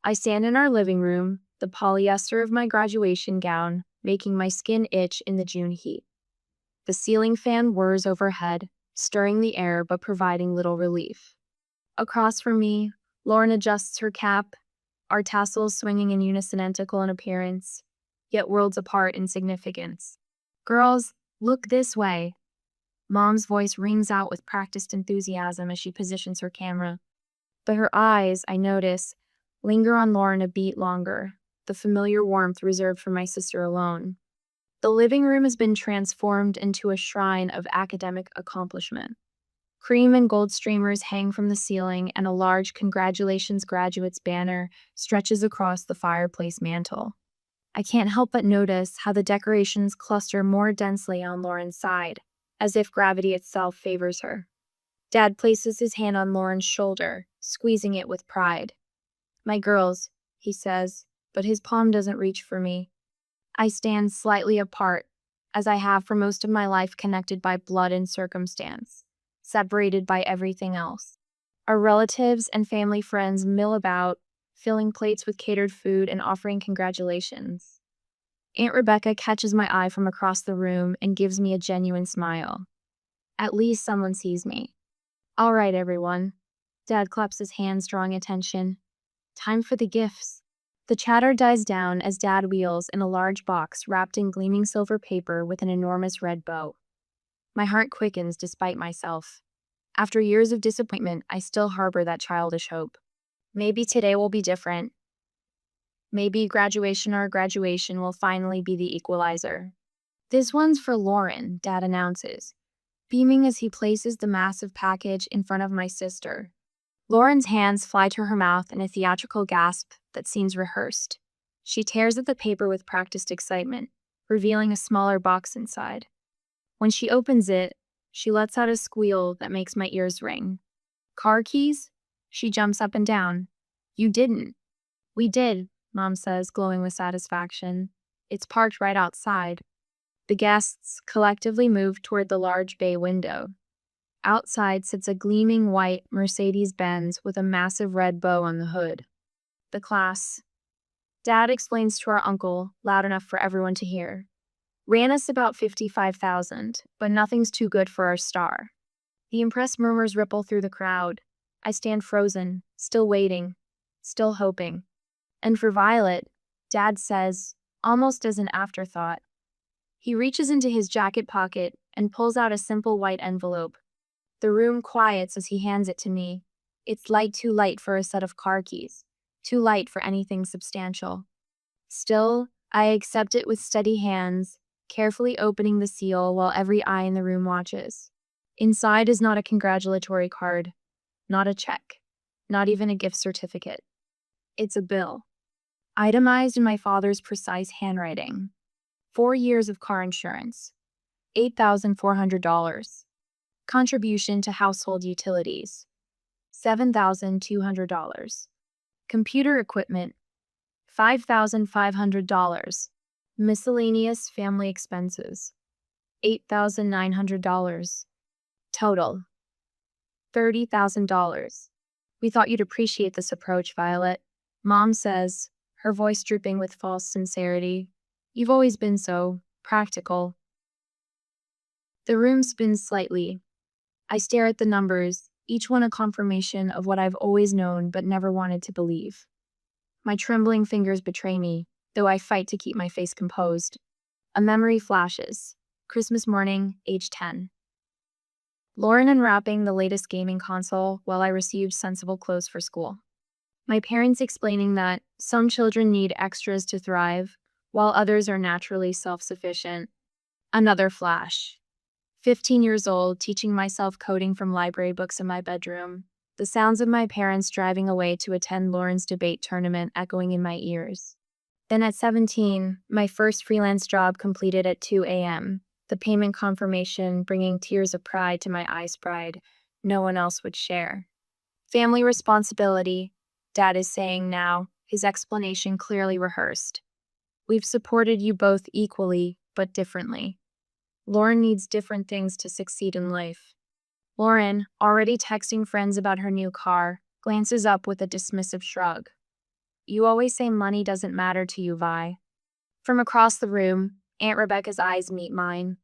I stand in our living room, the polyester of my graduation gown making my skin itch in the June heat. The ceiling fan whirs overhead, stirring the air but providing little relief. Across from me, Lauren adjusts her cap, our tassels swinging in unison identical in appearance, yet worlds apart in significance. Girls, look this way. Mom's voice rings out with practiced enthusiasm as she positions her camera. But her eyes, I notice, linger on Lauren a beat longer, the familiar warmth reserved for my sister alone. The living room has been transformed into a shrine of academic accomplishment. Cream and gold streamers hang from the ceiling, and a large Congratulations Graduates banner stretches across the fireplace mantel. I can't help but notice how the decorations cluster more densely on Lauren's side, as if gravity itself favors her. Dad places his hand on Lauren's shoulder, squeezing it with pride. "My girls," he says, but his palm doesn't reach for me. I stand slightly apart, as I have for most of my life, connected by blood and circumstance, separated by everything else. Our relatives and family friends mill about, filling plates with catered food and offering congratulations. Aunt Rebecca catches my eye from across the room and gives me a genuine smile. At least someone sees me. "All right, everyone." Dad claps his hands, drawing attention. "Time for the gifts." The chatter dies down as Dad wheels in a large box wrapped in gleaming silver paper with an enormous red bow. My heart quickens despite myself. After years of disappointment, I still harbor that childish hope. Maybe today will be different. Maybe graduation will finally be the equalizer. "This one's for Lauren," Dad announces, beaming as he places the massive package in front of my sister. Lauren's hands fly to her mouth in a theatrical gasp that seems rehearsed. She tears at the paper with practiced excitement, revealing a smaller box inside. When she opens it, she lets out a squeal that makes my ears ring. "Car keys?" She jumps up and down. "You didn't." "We did," Mom says, glowing with satisfaction. "It's parked right outside." The guests collectively move toward the large bay window. Outside sits a gleaming white Mercedes-Benz with a massive red bow on the hood. "The class," Dad explains to our uncle, loud enough for everyone to hear, "ran us about 55,000, but nothing's too good for our star." The impressed murmurs ripple through the crowd. I stand frozen, still waiting, still hoping. And for Violet, Dad says, almost as an afterthought. He reaches into his jacket pocket and pulls out a simple white envelope. The room quiets as he hands it to me. It's too light for a set of car keys, too light for anything substantial. Still, I accept it with steady hands, carefully opening the seal while every eye in the room watches. Inside is not a congratulatory card, not a check, not even a gift certificate. It's a bill, itemized in my father's precise handwriting. 4 years of car insurance, $8,400. Contribution to household utilities, $7,200. Computer equipment, $5,500. Miscellaneous family expenses, $8,900. Total, $30,000. "We thought you'd appreciate this approach, Violet," Mom says, her voice drooping with false sincerity. "You've always been so practical." The room spins slightly. I stare at the numbers, each one a confirmation of what I've always known but never wanted to believe. My trembling fingers betray me, though I fight to keep my face composed. A memory flashes. Christmas morning, age 10. Lauren unwrapping the latest gaming console while I received sensible clothes for school. My parents explaining that some children need extras to thrive, while others are naturally self-sufficient. Another flash. 15 years old, teaching myself coding from library books in my bedroom. The sounds of my parents driving away to attend Lauren's debate tournament echoing in my ears. Then at 17, my first freelance job completed at 2 a.m., the payment confirmation bringing tears of pride to my eyes, pride no one else would share. Family responsibility, Dad is saying now, his explanation clearly rehearsed. "We've supported you both equally, but differently. Lauren needs different things to succeed in life." Lauren, already texting friends about her new car, glances up with a dismissive shrug. You always say money doesn't matter to you, Vi. From across the room, Aunt Rebecca's eyes meet mine.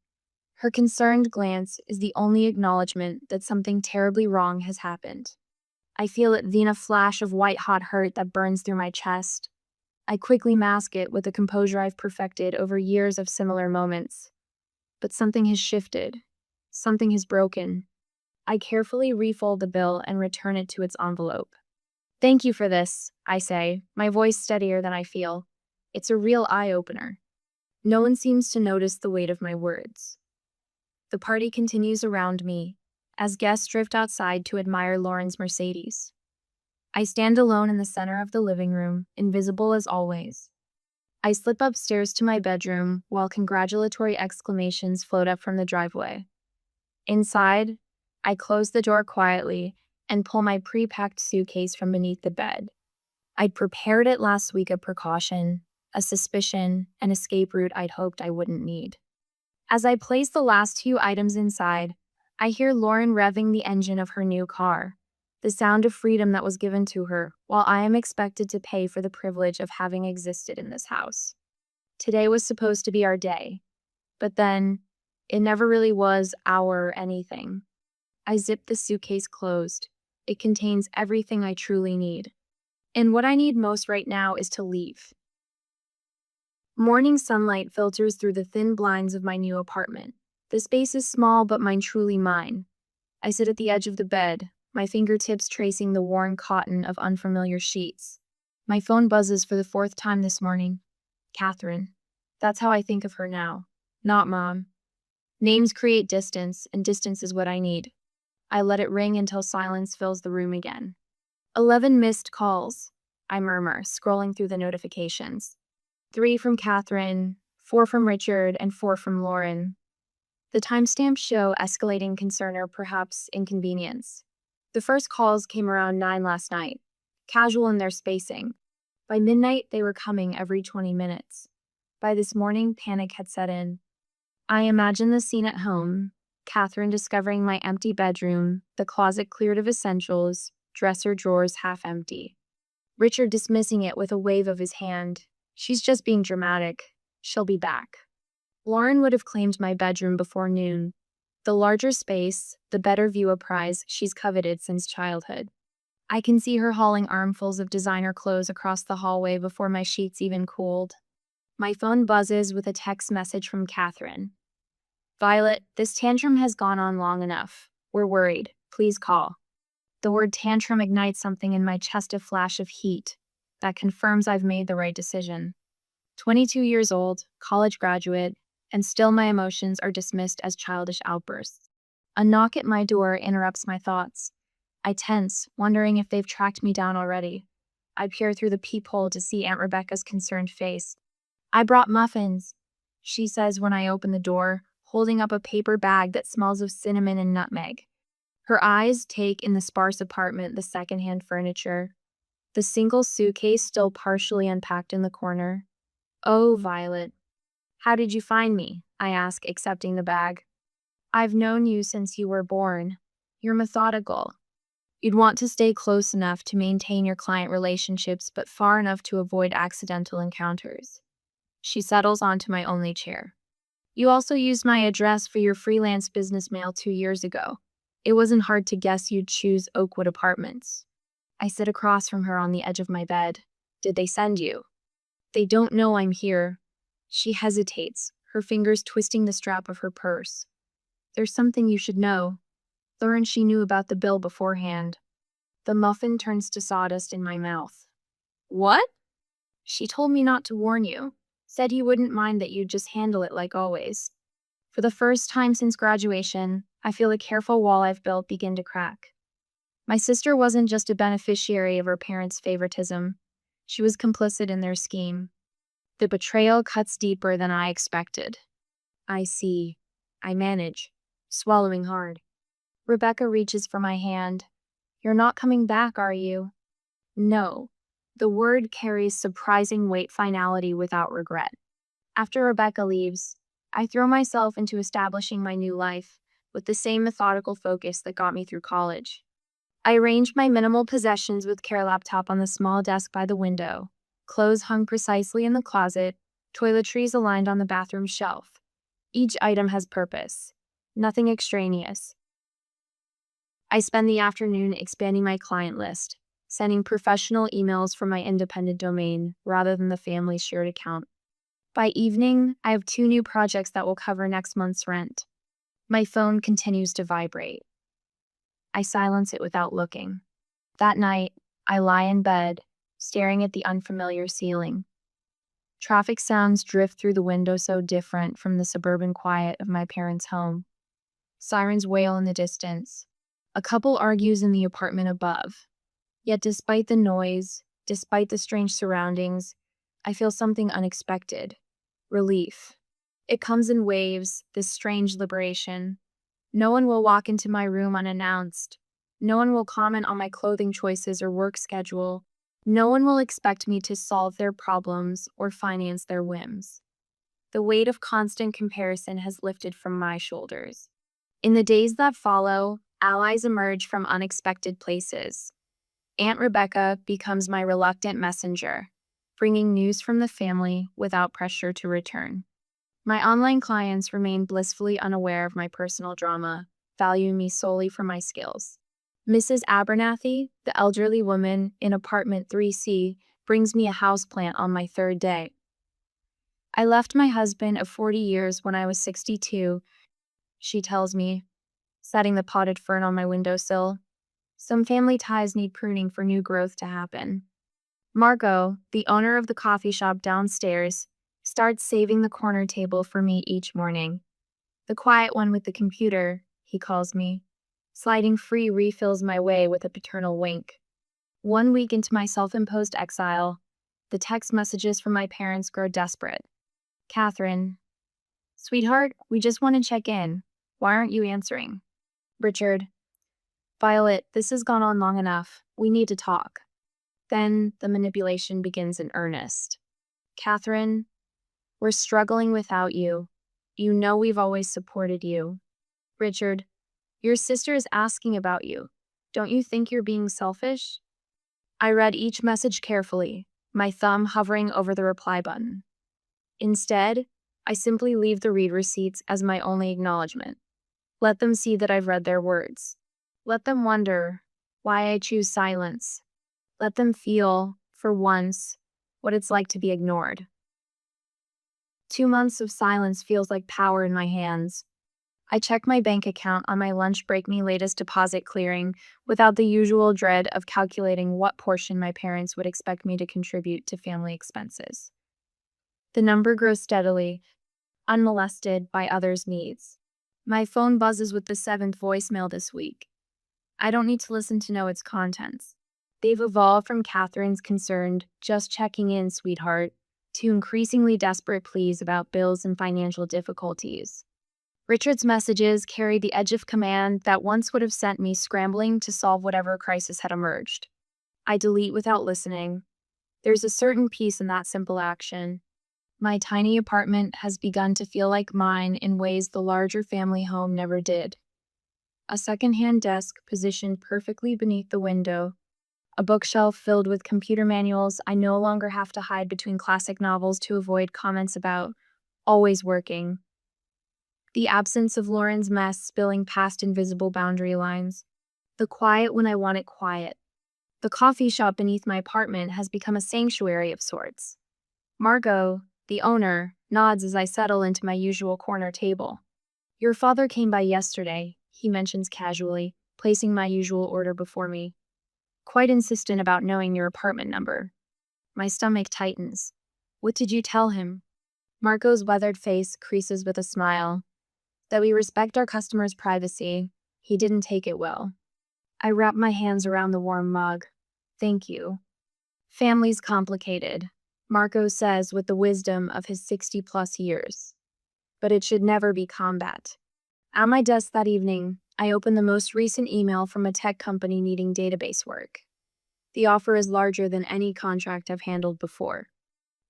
Her concerned glance is the only acknowledgement that something terribly wrong has happened. I feel it then a flash of white-hot hurt that burns through my chest. I quickly mask it with the composure I've perfected over years of similar moments. But something has shifted. Something has broken. I carefully refold the bill and return it to its envelope. Thank you for this, I say, my voice steadier than I feel. It's a real eye-opener. No one seems to notice the weight of my words. The party continues around me, as guests drift outside to admire Lauren's Mercedes. I stand alone in the center of the living room, invisible as always. I slip upstairs to my bedroom while congratulatory exclamations float up from the driveway. Inside, I close the door quietly and pull my pre-packed suitcase from beneath the bed. I'd prepared it last week a precaution, a suspicion, an escape route I'd hoped I wouldn't need. As I place the last few items inside, I hear Lauren revving the engine of her new car, the sound of freedom that was given to her, while I am expected to pay for the privilege of having existed in this house. Today was supposed to be our day, but then it never really was our anything. I zip the suitcase closed. It contains everything I truly need. And what I need most right now is to leave. Morning sunlight filters through the thin blinds of my new apartment. The space is small, but truly mine. I sit at the edge of the bed, my fingertips tracing the worn cotton of unfamiliar sheets. My phone buzzes for the fourth time this morning. Catherine. That's how I think of her now. Not Mom. Names create distance, and distance is what I need. I let it ring until silence fills the room again. 11 missed calls, I murmur, scrolling through the notifications. 3 from Catherine, 4 from Richard, and 4 from Lauren. The timestamps show escalating concern or perhaps inconvenience. The first calls came around 9 last night, casual in their spacing. By midnight, they were coming every 20 minutes. By this morning, panic had set in. I imagine the scene at home, Catherine discovering my empty bedroom, the closet cleared of essentials, dresser drawers half empty. Richard dismissing it with a wave of his hand. She's just being dramatic. She'll be back. Lauren would have claimed my bedroom before noon. The larger space, the better view a prize she's coveted since childhood. I can see her hauling armfuls of designer clothes across the hallway before my sheets even cooled. My phone buzzes with a text message from Catherine. Violet, this tantrum has gone on long enough. We're worried. Please call. The word tantrum ignites something in my chest, a flash of heat that confirms I've made the right decision. 22 years old, college graduate, and still my emotions are dismissed as childish outbursts. A knock at my door interrupts my thoughts. I tense, wondering if they've tracked me down already. I peer through the peephole to see Aunt Rebecca's concerned face. I brought muffins, she says when I open the door, holding up a paper bag that smells of cinnamon and nutmeg. Her eyes take in the sparse apartment, the secondhand furniture, the single suitcase still partially unpacked in the corner. Oh, Violet. How did you find me? I ask, accepting the bag. I've known you since you were born. You're methodical. You'd want to stay close enough to maintain your client relationships, but far enough to avoid accidental encounters. She settles onto my only chair. You also used my address for your freelance business mail 2 years ago. It wasn't hard to guess you'd choose Oakwood Apartments. I sit across from her on the edge of my bed. Did they send you? They don't know I'm here. She hesitates, her fingers twisting the strap of her purse. There's something you should know. Lauren, she knew about the bill beforehand. The muffin turns to sawdust in my mouth. What? She told me not to warn you. Said you wouldn't mind, that you'd just handle it like always. For the first time since graduation, I feel the careful wall I've built begin to crack. My sister wasn't just a beneficiary of her parents' favoritism. She was complicit in their scheme. The betrayal cuts deeper than I expected. I see. I manage, swallowing hard. Rebecca reaches for my hand. You're not coming back, are you? No. The word carries surprising weight, finality without regret. After Rebecca leaves, I throw myself into establishing my new life with the same methodical focus that got me through college. I arrange my minimal possessions with Care laptop on the small desk by the window, Clothes hung precisely in the closet, toiletries aligned on the bathroom shelf. Each item has purpose, nothing extraneous. I spend the afternoon expanding my client list, sending professional emails from my independent domain rather than the family's shared account. By evening, I have 2 new projects that will cover next month's rent. My phone continues to vibrate. I silence it without looking. That night, I lie in bed, staring at the unfamiliar ceiling. Traffic sounds drift through the window so different from the suburban quiet of my parents' home. Sirens wail in the distance. A couple argues in the apartment above. Yet despite the noise, despite the strange surroundings, I feel something unexpected. Relief. It comes in waves, this strange liberation. No one will walk into my room unannounced. No one will comment on my clothing choices or work schedule. No one will expect me to solve their problems or finance their whims. The weight of constant comparison has lifted from my shoulders. In the days that follow, allies emerge from unexpected places. Aunt Rebecca becomes my reluctant messenger, bringing news from the family without pressure to return. My online clients remain blissfully unaware of my personal drama, valuing me solely for my skills. Mrs. Abernathy, the elderly woman in apartment 3C, brings me a houseplant on my 3rd day. I left my husband of 40 years when I was 62, she tells me, setting the potted fern on my windowsill. Some family ties need pruning for new growth to happen. Margot, the owner of the coffee shop downstairs, starts saving the corner table for me each morning. The quiet one with the computer, he calls me. Sliding free refills my way with a paternal wink. 1 week into my self-imposed exile, the text messages from my parents grow desperate. Catherine, sweetheart, we just want to check in. Why aren't you answering? Richard, Violet, this has gone on long enough. We need to talk. Then the manipulation begins in earnest. Catherine, we're struggling without you. You know we've always supported you. Richard, your sister is asking about you. Don't you think you're being selfish? I read each message carefully, my thumb hovering over the reply button. Instead, I simply leave the read receipts as my only acknowledgement. Let them see that I've read their words. Let them wonder why I choose silence. Let them feel, for once, what it's like to be ignored. 2 months of silence feels like power in my hands. I check my bank account on my lunch break, me latest deposit clearing, without the usual dread of calculating what portion my parents would expect me to contribute to family expenses. The number grows steadily, unmolested by others' needs. My phone buzzes with the 7th voicemail this week. I don't need to listen to know its contents. They've evolved from Catherine's concerned, just checking in, sweetheart, to increasingly desperate pleas about bills and financial difficulties. Richard's messages carry the edge of command that once would have sent me scrambling to solve whatever crisis had emerged. I delete without listening. There's a certain peace in that simple action. My tiny apartment has begun to feel like mine in ways the larger family home never did. A second-hand desk positioned perfectly beneath the window, a bookshelf filled with computer manuals I no longer have to hide between classic novels to avoid comments about always working. The absence of Lauren's mess spilling past invisible boundary lines. The quiet when I want it quiet. The coffee shop beneath my apartment has become a sanctuary of sorts. Margot, the owner, nods as I settle into my usual corner table. Your father came by yesterday, he mentions casually, placing my usual order before me. Quite insistent about knowing your apartment number. My stomach tightens. What did you tell him? Marco's weathered face creases with a smile. That we respect our customers' privacy. He didn't take it well. I wrap my hands around the warm mug. Thank you. Family's complicated, Marco says with the wisdom of his 60-plus years. But it should never be combat. At my desk that evening, I open the most recent email from a tech company needing database work. The offer is larger than any contract I've handled before.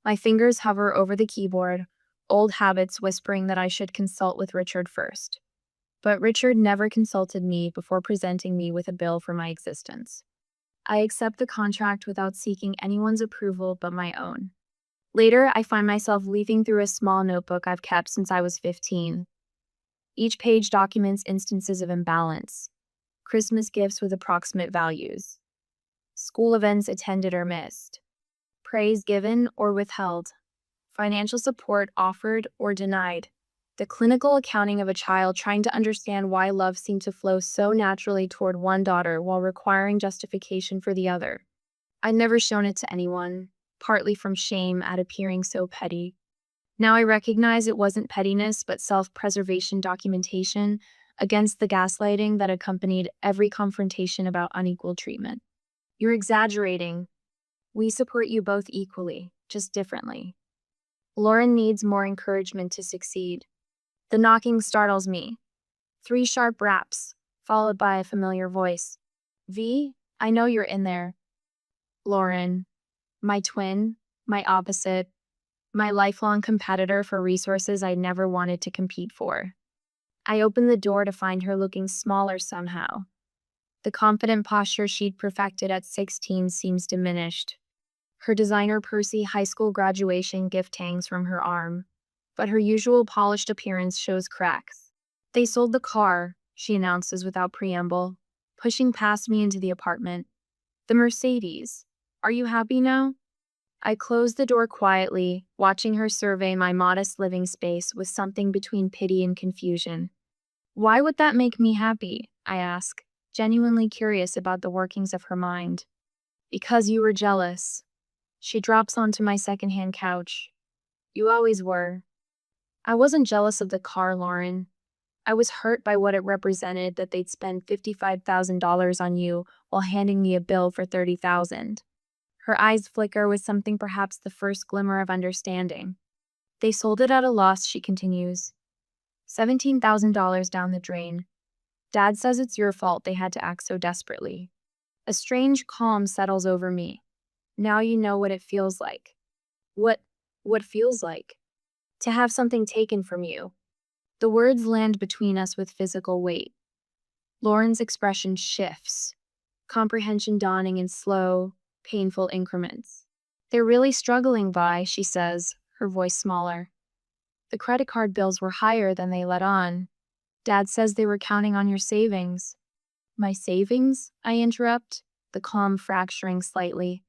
My fingers hover over the keyboard, old habits whispering that I should consult with Richard first. But Richard never consulted me before presenting me with a bill for my existence. I accept the contract without seeking anyone's approval but my own. Later, I find myself leafing through a small notebook I've kept since I was 15. Each page documents instances of imbalance: Christmas gifts with approximate values, school events attended or missed, praise given or withheld, financial support offered or denied, the clinical accounting of a child trying to understand why love seemed to flow so naturally toward one daughter while requiring justification for the other. I'd never shown it to anyone, partly from shame at appearing so petty. Now I recognize it wasn't pettiness, but self-preservation documentation against the gaslighting that accompanied every confrontation about unequal treatment. You're exaggerating. We support you both equally, just differently. Lauren needs more encouragement to succeed. The knocking startles me. 3 sharp raps, followed by a familiar voice. V, I know you're in there. Lauren, my twin, my opposite, my lifelong competitor for resources I never wanted to compete for. I opened the door to find her looking smaller somehow. The confident posture she'd perfected at 16 seems diminished. Her designer Percy high school graduation gift hangs from her arm, but her usual polished appearance shows cracks. They sold the car, she announces without preamble, pushing past me into the apartment. The Mercedes. Are you happy now? I closed the door quietly, watching her survey my modest living space with something between pity and confusion. Why would that make me happy? I ask, genuinely curious about the workings of her mind. Because you were jealous. She drops onto my secondhand couch. You always were. I wasn't jealous of the car, Lauren. I was hurt by what it represented that they'd spend $55,000 on you while handing me a bill for $30,000. Her eyes flicker with something perhaps the first glimmer of understanding. They sold it at a loss, she continues. $17,000 down the drain. Dad says it's your fault they had to act so desperately. A strange calm settles over me. Now you know what it feels like. What feels like? To have something taken from you. The words land between us with physical weight. Lauren's expression shifts, comprehension dawning in slow, painful increments. They're really struggling, Vi, she says, her voice smaller. The credit card bills were higher than they let on. Dad says they were counting on your savings. My savings? I interrupt, the calm fracturing slightly.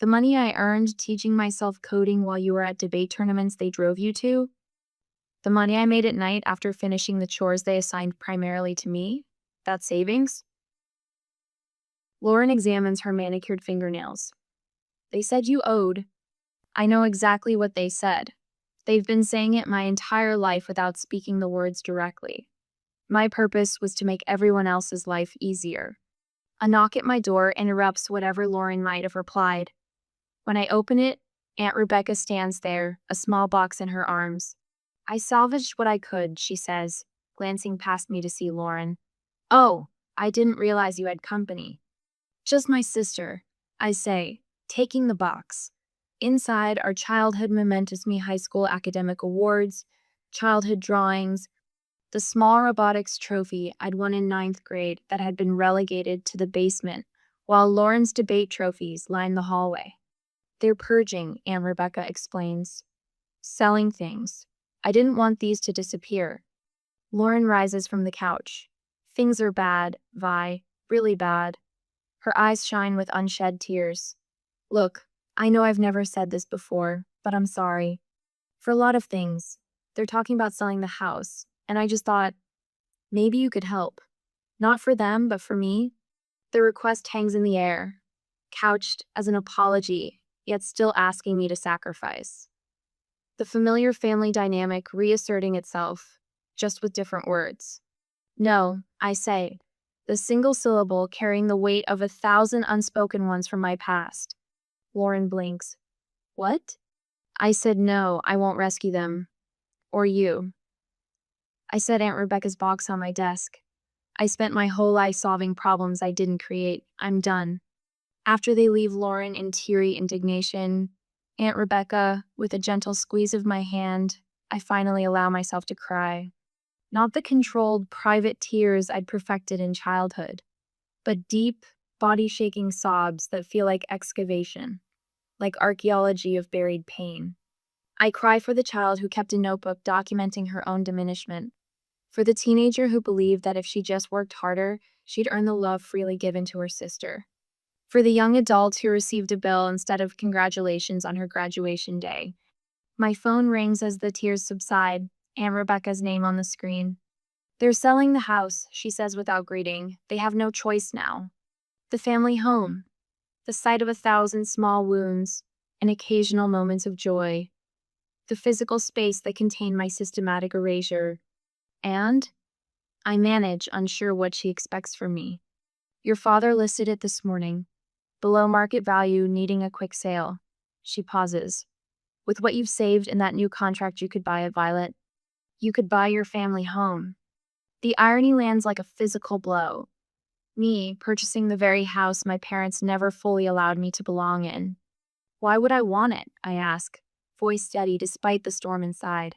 The money I earned teaching myself coding while you were at debate tournaments they drove you to? The money I made at night after finishing the chores they assigned primarily to me? That savings? Lauren examines her manicured fingernails. They said you owed. I know exactly what they said. They've been saying it my entire life without speaking the words directly. My purpose was to make everyone else's life easier. A knock at my door interrupts whatever Lauren might have replied. When I open it, Aunt Rebecca stands there, a small box in her arms. I salvaged what I could, she says, glancing past me to see Lauren. Oh, I didn't realize you had company. Just my sister, I say, taking the box. Inside are childhood Momentous Me high school academic awards, childhood drawings, the small robotics trophy I'd won in 9th grade that had been relegated to the basement, while Lauren's debate trophies line the hallway. They're purging, Aunt Rebecca explains. Selling things. I didn't want these to disappear. Lauren rises from the couch. Things are bad, Vi, really bad. Her eyes shine with unshed tears. Look, I know I've never said this before, but I'm sorry. For a lot of things. They're talking about selling the house, and I just thought, maybe you could help. Not for them, but for me. The request hangs in the air, couched as an apology, yet still asking me to sacrifice. The familiar family dynamic reasserting itself, just with different words. No, I say, the single syllable carrying the weight of 1,000 unspoken ones from my past. Lauren blinks. What? I said no, I won't rescue them. Or you. I set Aunt Rebecca's box on my desk. I spent my whole life solving problems I didn't create. I'm done. After they leave Lauren in teary indignation, Aunt Rebecca, with a gentle squeeze of my hand, I finally allow myself to cry. Not the controlled, private tears I'd perfected in childhood, but deep, body-shaking sobs that feel like excavation, like archaeology of buried pain. I cry for the child who kept a notebook documenting her own diminishment, for the teenager who believed that if she just worked harder, she'd earn the love freely given to her sister, for the young adult who received a bill instead of congratulations on her graduation day. My phone rings as the tears subside, Aunt Rebecca's name on the screen. They're selling the house, she says without greeting. They have no choice now. The family home, the site of 1,000 small wounds and occasional moments of joy, the physical space that contained my systematic erasure. And I manage, unsure what she expects from me. Your father listed it this morning. Below market value, needing a quick sale. She pauses. With what you've saved in that new contract you could buy it, Violet. You could buy your family home. The irony lands like a physical blow. Me, purchasing the very house my parents never fully allowed me to belong in. Why would I want it? I ask, voice steady despite the storm inside.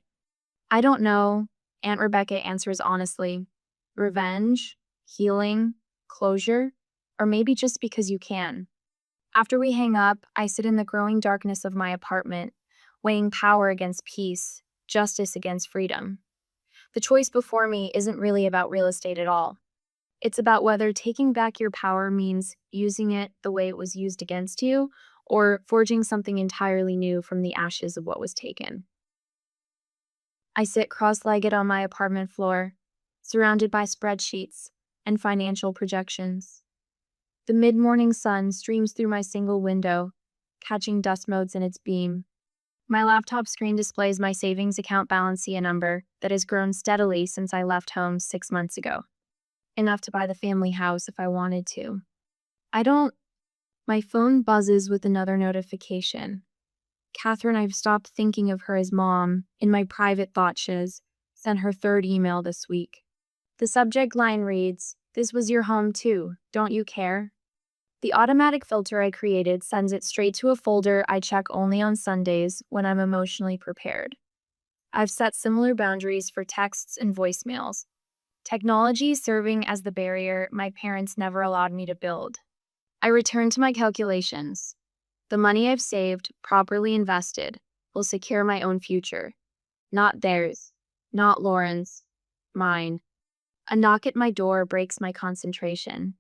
I don't know, Aunt Rebecca answers honestly. Revenge? Healing? Closure? Or maybe just because you can. After we hang up, I sit in the growing darkness of my apartment, weighing power against peace, justice against freedom. The choice before me isn't really about real estate at all. It's about whether taking back your power means using it the way it was used against you, or forging something entirely new from the ashes of what was taken. I sit cross-legged on my apartment floor, surrounded by spreadsheets and financial projections. The mid-morning sun streams through my single window, catching dust motes in its beam. My laptop screen displays my savings account balance, a number that has grown steadily since I left home 6 months ago. Enough to buy the family house if I wanted to. My phone buzzes with another notification. Catherine, I've stopped thinking of her as mom, in my private thought shiz, sent her third email this week. The subject line reads, "This was your home too, don't you care?" The automatic filter I created sends it straight to a folder I check only on Sundays when I'm emotionally prepared. I've set similar boundaries for texts and voicemails. Technology serving as the barrier my parents never allowed me to build. I return to my calculations. The money I've saved, properly invested, will secure my own future. Not theirs. Not Lauren's. Mine. A knock at my door breaks my concentration.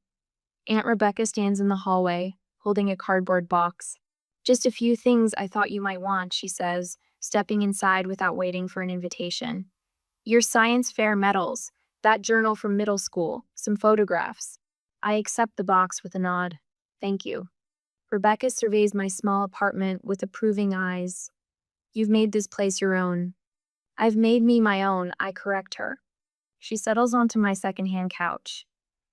Aunt Rebecca stands in the hallway, holding a cardboard box. "Just a few things I thought you might want," she says, stepping inside without waiting for an invitation. "Your science fair medals, that journal from middle school, some photographs." I accept the box with a nod. "Thank you." Rebecca surveys my small apartment with approving eyes. "You've made this place your own." "I've made me my own," I correct her. She settles onto my secondhand couch.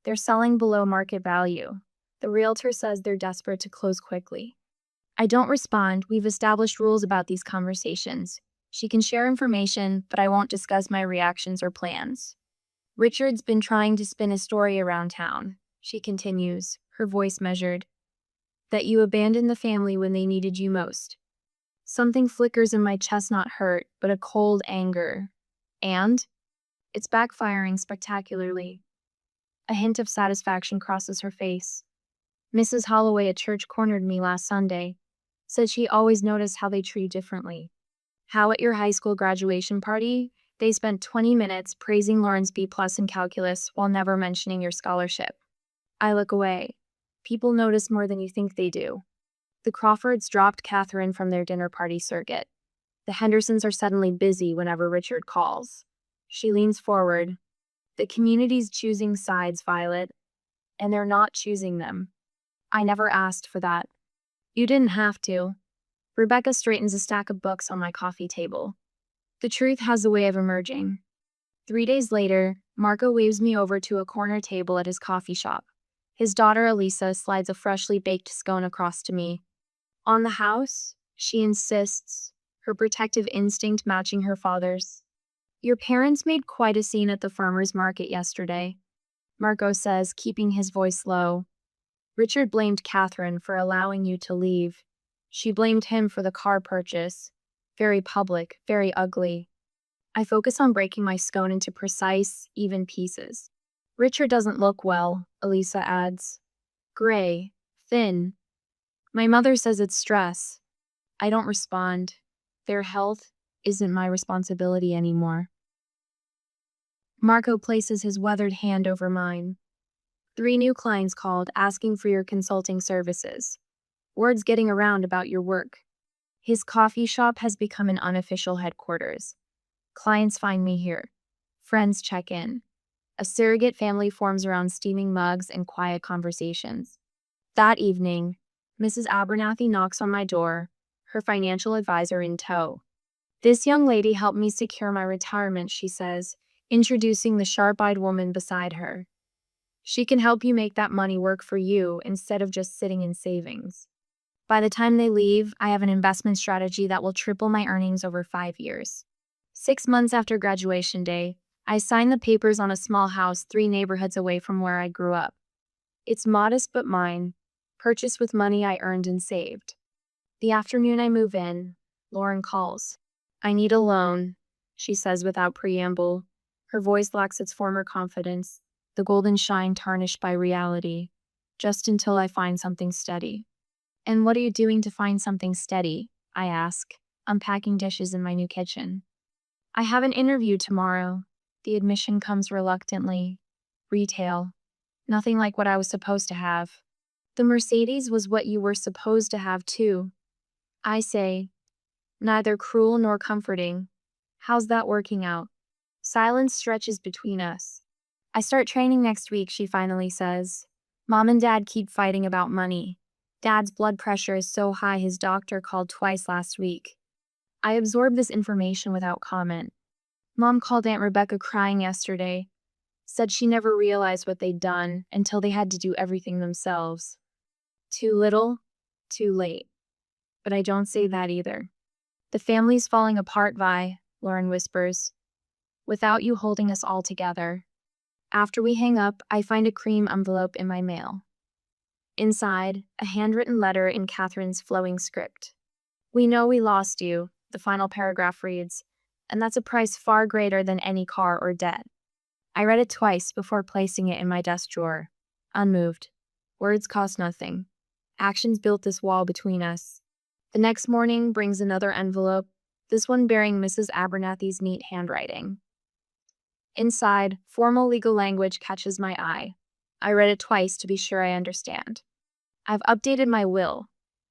"They're selling below market value. The realtor says they're desperate to close quickly." I don't respond. We've established rules about these conversations. She can share information, but I won't discuss my reactions or plans. "Richard's been trying to spin a story around town," she continues, her voice measured. "That you abandoned the family when they needed you most." Something flickers in my chest, not hurt, but a cold anger. And it's backfiring spectacularly. A hint of satisfaction crosses her face. "Mrs. Holloway at church cornered me last Sunday. Said she always noticed how they treat you differently. How at your high school graduation party, they spent 20 minutes praising Lauren's B+ in calculus while never mentioning your scholarship." I look away. People notice more than you think they do. The Crawfords dropped Catherine from their dinner party circuit. The Hendersons are suddenly busy whenever Richard calls. She leans forward. "The community's choosing sides, Violet, and they're not choosing them. I never asked for that." "You didn't have to." Rebecca straightens a stack of books on my coffee table. "The truth has a way of emerging." 3 days later, Marco waves me over to a corner table at his coffee shop. His daughter Elisa slides a freshly baked scone across to me. "On the house?" she insists, her protective instinct matching her father's. "Your parents made quite a scene at the farmer's market yesterday," Marco says, keeping his voice low. "Richard blamed Catherine for allowing you to leave. She blamed him for the car purchase. Very public, very ugly." I focus on breaking my scone into precise, even pieces. "Richard doesn't look well," Elisa adds. Gray, thin. My mother says it's stress. I don't respond. Their health isn't my responsibility anymore. Marco places his weathered hand over mine. 3 new clients called asking for your consulting services. Word's getting around about your work. His coffee shop has become an unofficial headquarters. Clients find me here. Friends check in. A surrogate family forms around steaming mugs and quiet conversations. That evening, Mrs. Abernathy knocks on my door, her financial advisor in tow. This young lady helped me secure my retirement, she says, introducing the sharp-eyed woman beside her. She can help you make that money work for you instead of just sitting in savings. By the time they leave, I have an investment strategy that will triple my earnings over 5 years. 6 months after graduation day, I signed the papers on a small house 3 neighborhoods away from where I grew up. It's modest but mine, purchased with money I earned and saved. The afternoon I move in, Lauren calls. I need a loan, she says without preamble. Her voice lacks its former confidence, the golden shine tarnished by reality, just until I find something steady. And what are you doing to find something steady? I ask, unpacking dishes in my new kitchen. I have an interview tomorrow. The admission comes reluctantly. Retail. Nothing like what I was supposed to have. The Mercedes was what you were supposed to have too. I say, neither cruel nor comforting. How's that working out? Silence stretches between us. I start training next week, she finally says. Mom and Dad keep fighting about money. Dad's blood pressure is so high his doctor called twice last week. I absorb this information without comment. Mom called Aunt Rebecca crying yesterday. Said she never realized what they'd done until they had to do everything themselves. Too little, too late. But I don't say that either. The family's falling apart, Vi, Lauren whispers, without you holding us all together. After we hang up, I find a cream envelope in my mail. Inside, a handwritten letter in Catherine's flowing script. We know we lost you, the final paragraph reads, and that's a price far greater than any car or debt. I read it twice before placing it in my desk drawer, unmoved. Words cost nothing. Actions built this wall between us. The next morning brings another envelope, this one bearing Mrs. Abernathy's neat handwriting. Inside, formal legal language catches my eye. I read it twice to be sure I understand. I've updated my will.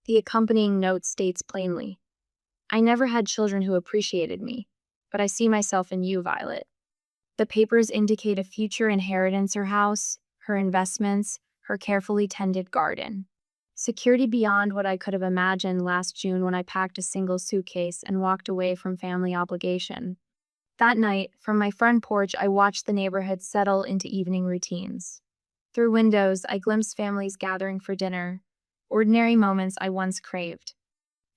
The accompanying note states plainly, I never had children who appreciated me, but I see myself in you, Violet. The papers indicate a future inheritance, her house, her investments, her carefully tended garden. Security beyond what I could have imagined last June when I packed a single suitcase and walked away from family obligation. That night, from my front porch, I watched the neighborhood settle into evening routines. Through windows, I glimpsed families gathering for dinner, ordinary moments I once craved.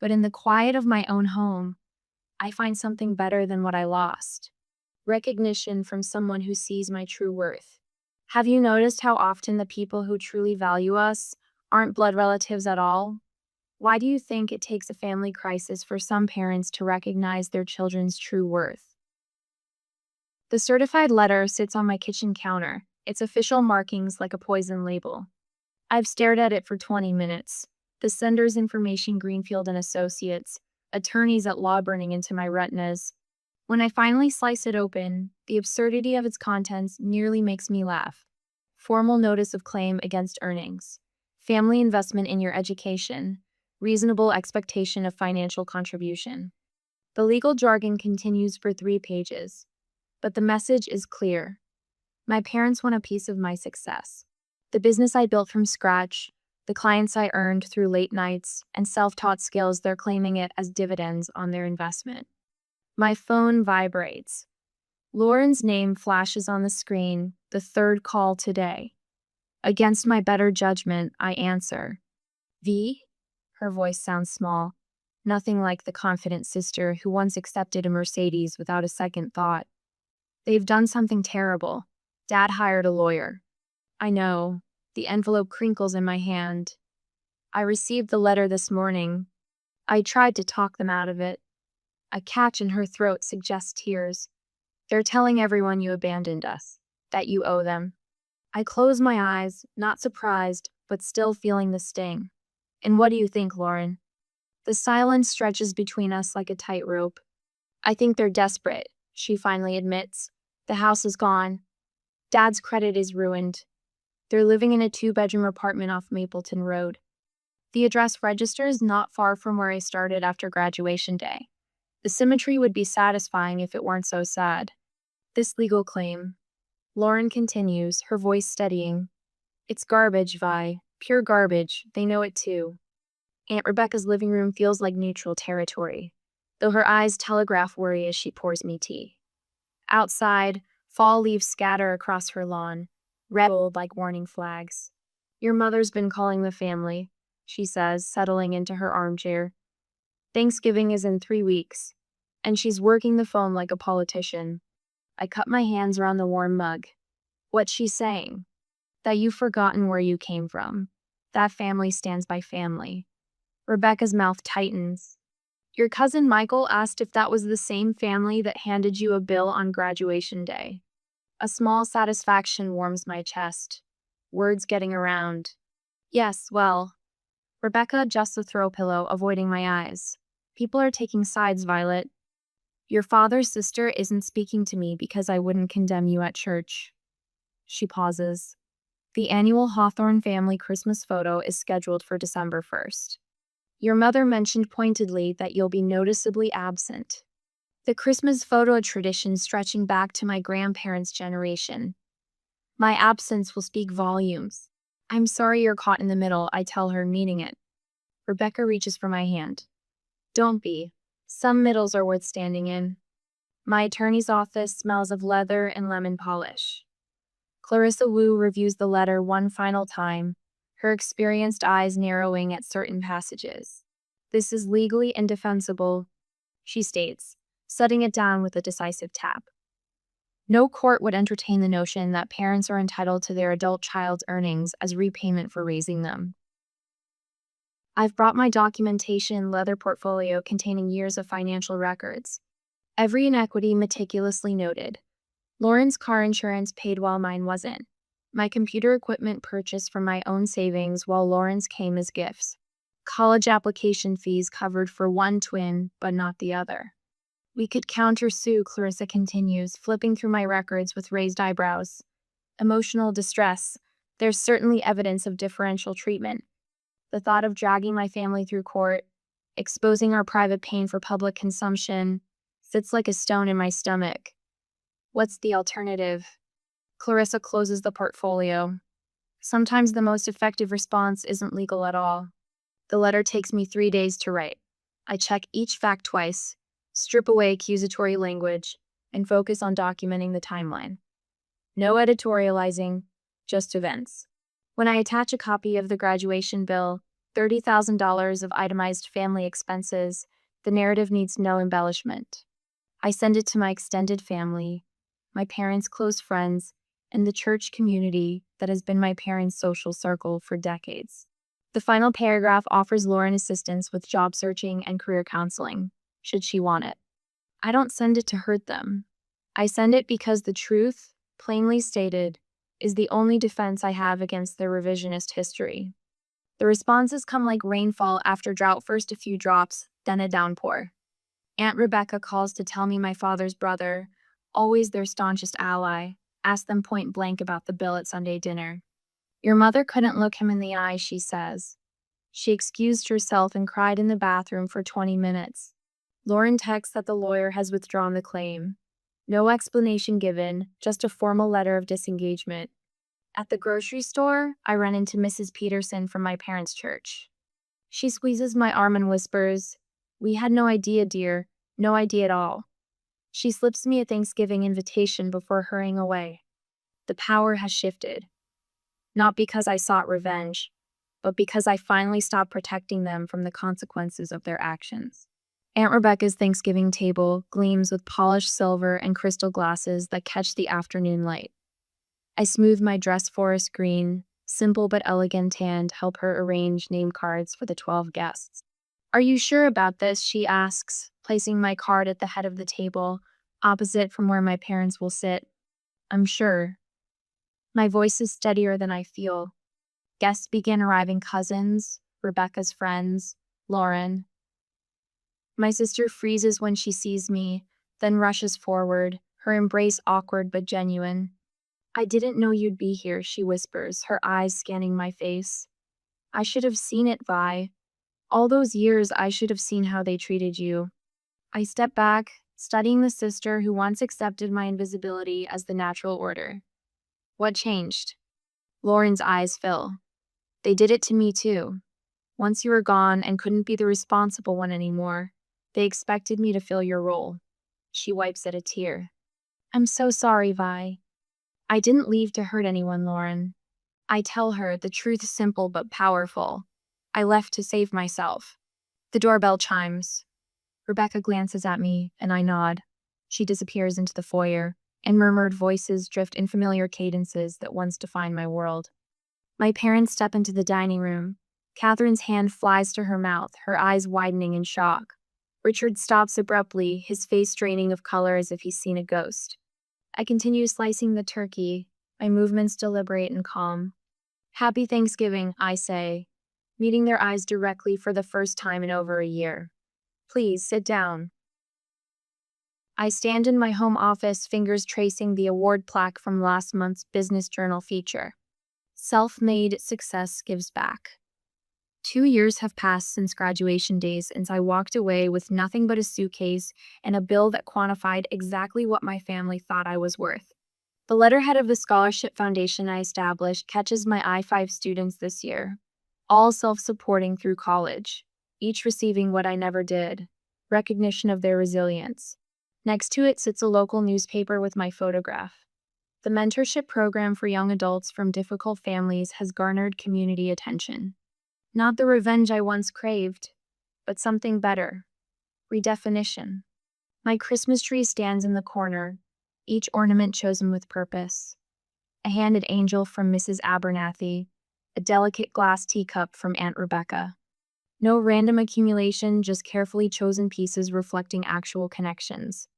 But in the quiet of my own home, I find something better than what I lost. Recognition from someone who sees my true worth. Have you noticed how often the people who truly value us aren't blood relatives at all? Why do you think it takes a family crisis for some parents to recognize their children's true worth? The certified letter sits on my kitchen counter, its official markings like a poison label. I've stared at it for 20 minutes. The sender's information, Greenfield and Associates, attorneys at law, burning into my retinas. When I finally slice it open, the absurdity of its contents nearly makes me laugh. Formal notice of claim against earnings. Family investment in your education. Reasonable expectation of financial contribution. The legal jargon continues for 3 pages. But the message is clear. My parents want a piece of my success. The business I built from scratch, the clients I earned through late nights, and self-taught skills, they're claiming it as dividends on their investment. My phone vibrates. Lauren's name flashes on the screen, the 3rd call today. Against my better judgment, I answer. V? Her voice sounds small, nothing like the confident sister who once accepted a Mercedes without a second thought. They've done something terrible. Dad hired a lawyer. I know. The envelope crinkles in my hand. I received the letter this morning. I tried to talk them out of it. A catch in her throat suggests tears. They're telling everyone you abandoned us, that you owe them. I close my eyes, not surprised, but still feeling the sting. And what do you think, Lauren? The silence stretches between us like a tightrope. I think they're desperate, she finally admits. The house is gone. Dad's credit is ruined. They're living in a 2-bedroom apartment off Mapleton Road. The address registers not far from where I started after graduation day. The symmetry would be satisfying if it weren't so sad. This legal claim. Lauren continues, her voice steadying. It's garbage, Vi. Pure garbage. They know it too. Aunt Rebecca's living room feels like neutral territory, though her eyes telegraph worry as she pours me tea. Outside, fall leaves scatter across her lawn, red gold like warning flags. Your mother's been calling the family, she says, settling into her armchair. Thanksgiving is in 3 weeks, and she's working the phone like a politician. I cup my hands around the warm mug. What's she saying? That you've forgotten where you came from. That family stands by family. Rebecca's mouth tightens. Your cousin Michael asked if that was the same family that handed you a bill on graduation day. A small satisfaction warms my chest. Words getting around. Yes, well. Rebecca adjusts the throw pillow, avoiding my eyes. People are taking sides, Violet. Your father's sister isn't speaking to me because I wouldn't condemn you at church. She pauses. The annual Hawthorne family Christmas photo is scheduled for December 1st. Your mother mentioned pointedly that you'll be noticeably absent. The Christmas photo tradition stretching back to my grandparents' generation. My absence will speak volumes. I'm sorry you're caught in the middle, I tell her, meaning it. Rebecca reaches for my hand. Don't be. Some middles are worth standing in. My attorney's office smells of leather and lemon polish. Clarissa Wu reviews the letter one final time, her experienced eyes narrowing at certain passages. This is legally indefensible, she states, setting it down with a decisive tap. No court would entertain the notion that parents are entitled to their adult child's earnings as repayment for raising them. I've brought my documentation leather portfolio containing years of financial records. Every inequity meticulously noted. Lauren's car insurance paid while mine wasn't. My computer equipment purchased from my own savings while Lauren's came as gifts. College application fees covered for one twin, but not the other. We could countersue, Clarissa continues, flipping through my records with raised eyebrows. Emotional distress. There's certainly evidence of differential treatment. The thought of dragging my family through court, exposing our private pain for public consumption, sits like a stone in my stomach. What's the alternative? Clarissa closes the portfolio. Sometimes the most effective response isn't legal at all. The letter takes me 3 days to write. I check each fact twice, strip away accusatory language, and focus on documenting the timeline. No editorializing, just events. When I attach a copy of the graduation bill, $30,000 of itemized family expenses, the narrative needs no embellishment. I send it to my extended family, my parents' close friends, and the church community that has been my parents' social circle for decades. The final paragraph offers Lauren assistance with job searching and career counseling, should she want it. I don't send it to hurt them. I send it because the truth, plainly stated, is the only defense I have against their revisionist history. The responses come like rainfall after drought, first a few drops, then a downpour. Aunt Rebecca calls to tell me my father's brother, always their staunchest ally, asked them point blank about the bill at Sunday dinner. Your mother couldn't look him in the eye, she says. She excused herself and cried in the bathroom for 20 minutes. Lauren texts that the lawyer has withdrawn the claim. No explanation given, just a formal letter of disengagement. At the grocery store, I run into Mrs. Peterson from my parents' church. She squeezes my arm and whispers, "We had no idea, dear, no idea at all." She slips me a Thanksgiving invitation before hurrying away. The power has shifted. Not because I sought revenge, but because I finally stopped protecting them from the consequences of their actions. Aunt Rebecca's Thanksgiving table gleams with polished silver and crystal glasses that catch the afternoon light. I smooth my dress forest green, simple but elegant hand, help her arrange name cards for the 12 guests. Are you sure about this? She asks, placing my card at the head of the table, opposite from where my parents will sit. I'm sure. My voice is steadier than I feel. Guests began arriving: cousins, Rebecca's friends, Lauren. My sister freezes when she sees me, then rushes forward, her embrace awkward but genuine. "I didn't know you'd be here," she whispers, her eyes scanning my face. "I should have seen it, Vi. All those years, I should have seen how they treated you." I step back, studying the sister who once accepted my invisibility as the natural order. "What changed?" Lauren's eyes fill. "They did it to me too. Once you were gone and couldn't be the responsible one anymore, they expected me to fill your role." She wipes at a tear. "I'm so sorry, Vi. I didn't leave to hurt anyone, Lauren." I tell her, the truth simple but powerful. I left to save myself. The doorbell chimes. Rebecca glances at me, and I nod. She disappears into the foyer, and murmured voices drift in familiar cadences that once defined my world. My parents step into the dining room. Catherine's hand flies to her mouth, her eyes widening in shock. Richard stops abruptly, his face draining of color as if he's seen a ghost. I continue slicing the turkey, my movements deliberate and calm. "Happy Thanksgiving," I say, meeting their eyes directly for the first time in over a year. "Please sit down." I stand in my home office, fingers tracing the award plaque from last month's Business Journal feature. "Self-made success gives back." 2 years have passed since graduation days, since I walked away with nothing but a suitcase and a bill that quantified exactly what my family thought I was worth. The letterhead of the scholarship foundation I established catches my eye: 5 students this year, all self-supporting through college, each receiving what I never did, recognition of their resilience. Next to it sits a local newspaper with my photograph. The mentorship program for young adults from difficult families has garnered community attention. Not the revenge I once craved, but something better. Redefinition. My Christmas tree stands in the corner, each ornament chosen with purpose. A handed angel from Mrs. Abernathy, a delicate glass teacup from Aunt Rebecca. No random accumulation, just carefully chosen pieces reflecting actual connections.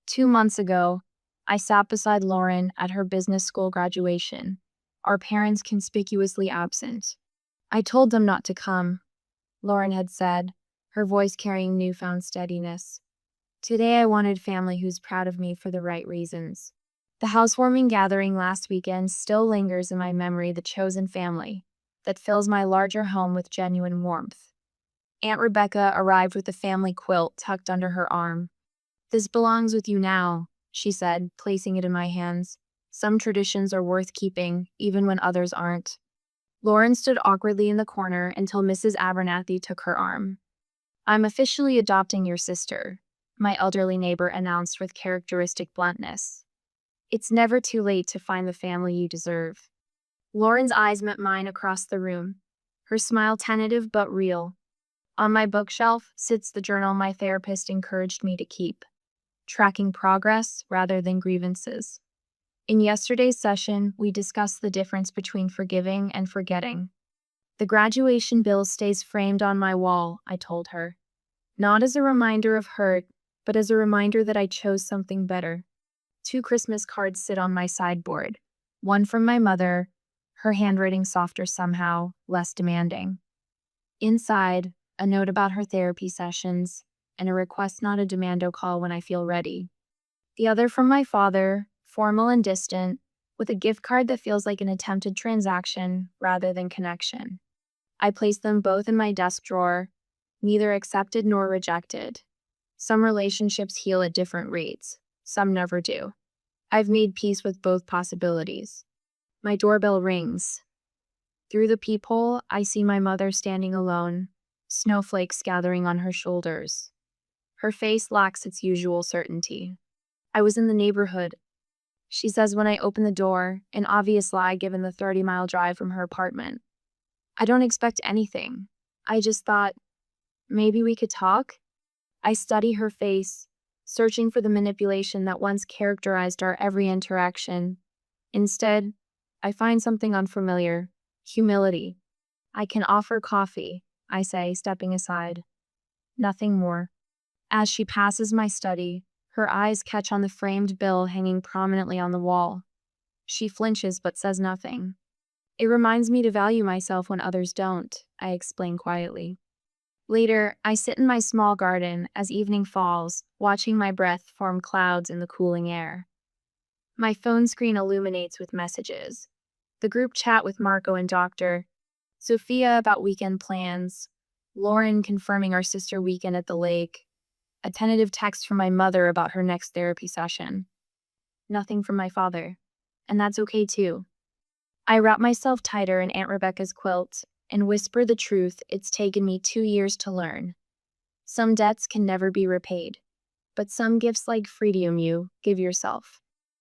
2 months ago, I sat beside Lauren at her business school graduation, our parents conspicuously absent. "I told them not to come," Lauren had said, her voice carrying newfound steadiness. "Today I wanted family who's proud of me for the right reasons." The housewarming gathering last weekend still lingers in my memory, the chosen family that fills my larger home with genuine warmth. Aunt Rebecca arrived with the family quilt tucked under her arm. "This belongs with you now," she said, placing it in my hands. "Some traditions are worth keeping, even when others aren't." Lauren stood awkwardly in the corner until Mrs. Abernathy took her arm. "I'm officially adopting your sister," my elderly neighbor announced with characteristic bluntness. "It's never too late to find the family you deserve." Lauren's eyes met mine across the room, her smile tentative but real. On my bookshelf sits the journal my therapist encouraged me to keep, tracking progress rather than grievances. In yesterday's session, we discussed the difference between forgiving and forgetting. "The graduation bill stays framed on my wall," I told her. "Not as a reminder of hurt, but as a reminder that I chose something better." 2 Christmas cards sit on my sideboard. One from my mother, her handwriting softer somehow, less demanding. Inside, a note about her therapy sessions, and a request not a demando call when I feel ready. The other from my father, formal and distant, with a gift card that feels like an attempted transaction rather than connection. I place them both in my desk drawer, neither accepted nor rejected. Some relationships heal at different rates, some never do. I've made peace with both possibilities. My doorbell rings. Through the peephole, I see my mother standing alone, snowflakes gathering on her shoulders. Her face lacks its usual certainty. "I was in the neighborhood," she says when I open the door, an obvious lie given the 30-mile drive from her apartment. I don't expect anything. I just thought, maybe we could talk? I study her face, searching for the manipulation that once characterized our every interaction. Instead, I find something unfamiliar: humility. "I can offer coffee," I say, stepping aside. Nothing more. As she passes my study, her eyes catch on the framed bill hanging prominently on the wall. She flinches but says nothing. It reminds me to value myself when others don't, I explain quietly. Later, I sit in my small garden as evening falls, watching my breath form clouds in the cooling air. My phone screen illuminates with messages. The group chat with Marco and Doctor, Sophia about weekend plans, Lauren confirming our sister weekend at the lake, a tentative text from my mother about her next therapy session. Nothing from my father. And that's okay too. I wrap myself tighter in Aunt Rebecca's quilt and whisper the truth it's taken me 2 years to learn. Some debts can never be repaid, but some gifts like freedom you give yourself.